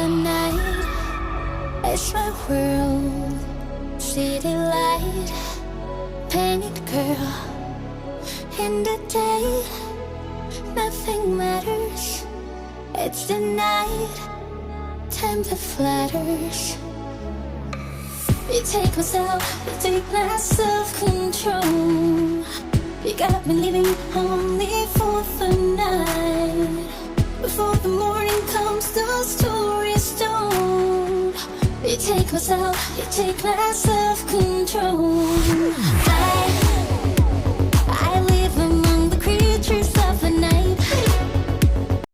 the night is my world. City light, painted girl. In the day, nothing matters. It's the night, time that flatters. You take myself, you take my self-control. You got me living only for the night. Before the morning comes, the story's told. You take myself, you take my self-control.